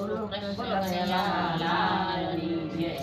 બોલો કૃષ્ણ લાલની જય.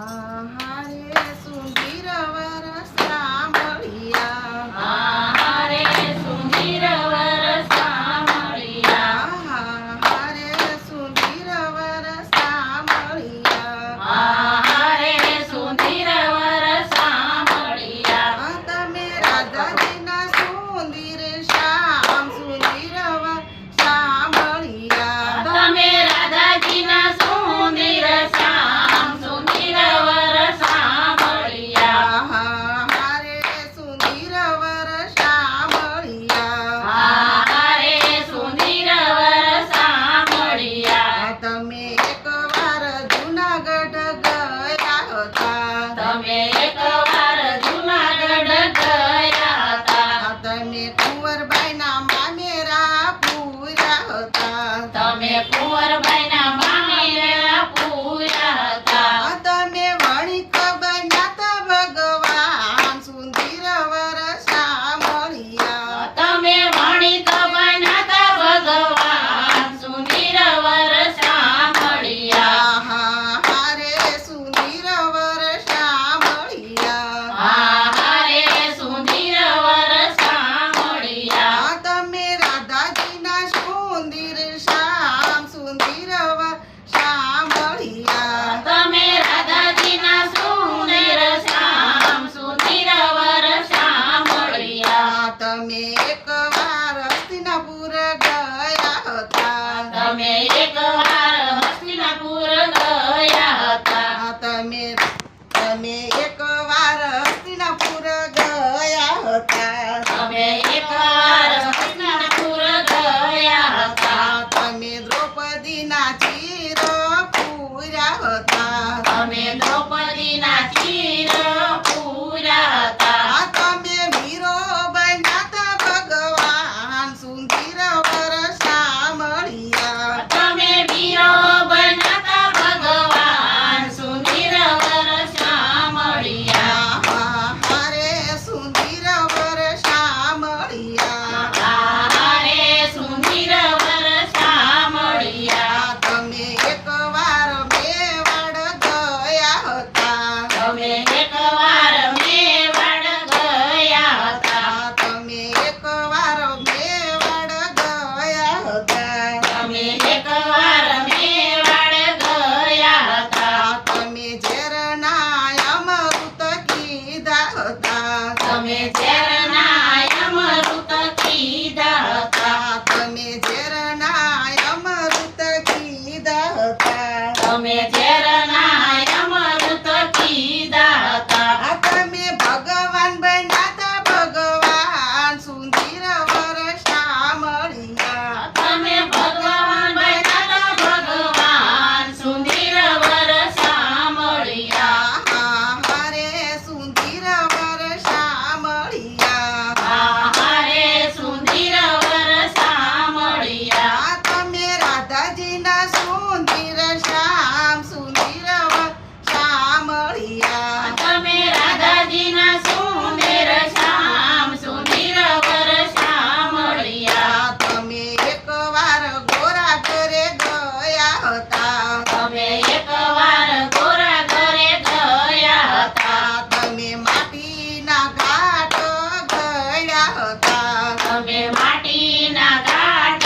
આહારે સુંદર વરસ સાંભળ્યા, આહારે સુંદર વરસ સાંભળ્યા, આહારે સુંદર વરસ સાંભળ્યા, આહારે સુંદર વરસ સાંભળ્યા. તમે રાધાજીના સુંદર શ્યામ સુંદર વર સાંભળ્યા, તમે રાધાજીના સુંદર શ્યામ સુંદર વરસ સાંભળ્યા. આહારે સુંદર વરસ સાંભળ્યા, આહારે સુંદર વરસ સાંભળ્યા. તમે એકવાર જૂનાગઢ ગયા હતા, તમે એકવાર જૂનાગઢ ગયા હતા. તમે કુંવરબાઈના મામેરા પૂર્યા હતા, તમે કુંવરબાઈના મામેરા પૂર્યા હતા. તમે વણિક બન્યા ભગવાન સુંદર વરસ સાંભળ્યા, તમે વણિક બન્યા ભગવાન સુંદર વરસ સાંભળ્યા. આહારે સુંદર વરસ સાંભળ્યા, આહારે સુંદર વરસ સાંભળ્યા. તમે રાધાજીના સુંદર શ્યામ સુંદર વર સાંભળ્યા, તમે રાધાજીના સુંદર શ્યામ સુંદર વરસ સાંભળ્યા. તમે એકવાર હસ્તિનાપુર ગયા હતા, તમે એકવાર હસ્તિનાપુર ગયા હતા. તમે એકવાર હસ્તિનાપુર ગયા હતા, તમે એકવાર હસ્તિનાપુર ગયા હતા. તમે દ્રૌપદીના ચીર પૂર્યા હતા, તમે દ્રૌપદીના ચીર પૂર્યા હતા. તમે વીરો બન્યા ભગવાન સુંદર વરસ સાંભળ્યા, તમે વીરો બન્યા ભગવાન સુંદર વરસ સાંભળ્યા. આહારે સુંદર વરસ સાંભળ્યા, આહારે સુંદર વરસ સાંભળ્યા. તમે એકવાર મેવાડ ગયા હતા, તમે એકવાર મેવાડ ગયા હતા. તમે એકવાર મેવાડ ગયા હતા, તમે એકવાર મેવાડ ગયા હતા. તમે ઝેરના અમૃત કીધા હતા, તમે ઝેરના અમૃત કીધા હતા. તમે ઝેરના અમૃત કીધા હતા, તમે ઝેરના અમૃત કીધા હતા. તમે ભગવાન બન્યા ભગવાન સુંદર વરસ સાંભળ્યા, તમે ભગવાન બન્યા ભગવાન સુંદર વરસ સાંભળ્યા. આહારે સુંદર વરસ સાંભળ્યા, આહારે સુંદર વરસ સાંભળ્યા. તમે રાધાજીના સુંદર શ્યામ સુંદર વર સાંભળ્યા, તમે રાધાજીના સુંદર શ્યામ સુંદર વરસ સાંભળ્યા. તમે એકવાર ગોરા ઘરે ગયા હતા, તમે એકવાર ગોરા ઘરે ગયા હતા. તમે માટીના ઘાટ ઘડ્યા હતા, તમે માટીના ઘાટ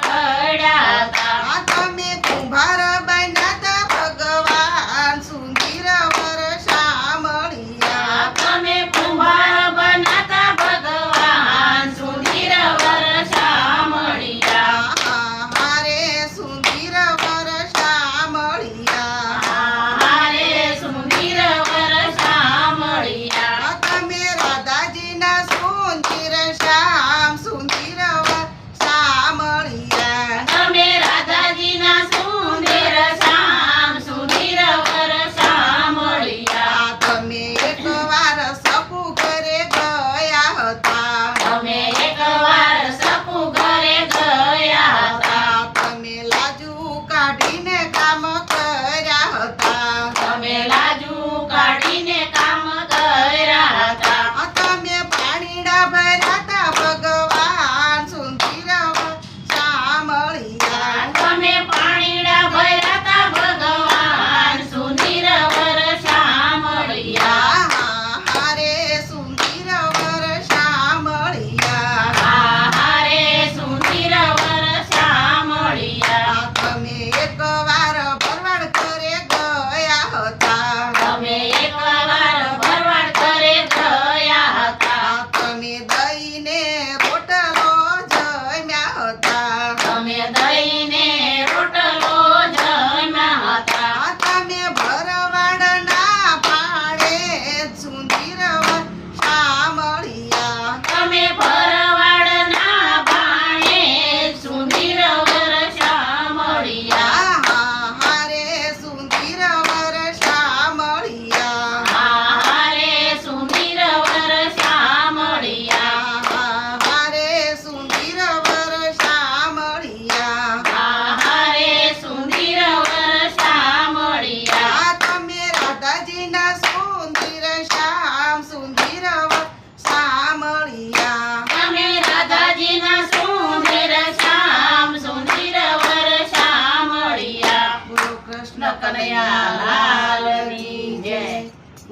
ઘડ્યા હતા. તમે કુંભાર બન્યા ભગવાન સુંદર વરસ સાંભળ્યા, તમે કુંભાર બન્યા ભગવાન સુંદર વરસ સાંભળ્યા. આહારે સુંદર વરસ સાંભળ્યા, આહારે સુંદર વરસ સાંભળ્યા. તમે રાધાજીના સુંદર શ્યામ સુંદર વર સાંભળ્યા, તમે રાધાજીના સુંદર શ્યામ સુંદર વરસ સાંભળ્યા. તમે એકવાર સપુ ઘરે ગયા હતા, તમે એકવાર સપુ ઘરે ગયા હતા. તમે લાજુ કાઢીને કામ કર્યા હતા, તમે લાજુ કાઢીને કામ કર્યા હતા. તમે પાણીડા ભર્યા હતા ભગવાન સુંદર વર સાંભળ્યા, તમે પાણીડા રાધાજીના સુંદર શ્યામ સુંદર સામળિયા અમે રાધાજીના સુંદર શ્યામ સુંદર વર શ્યામળિયા. બોલો કૃષ્ણ કનૈયા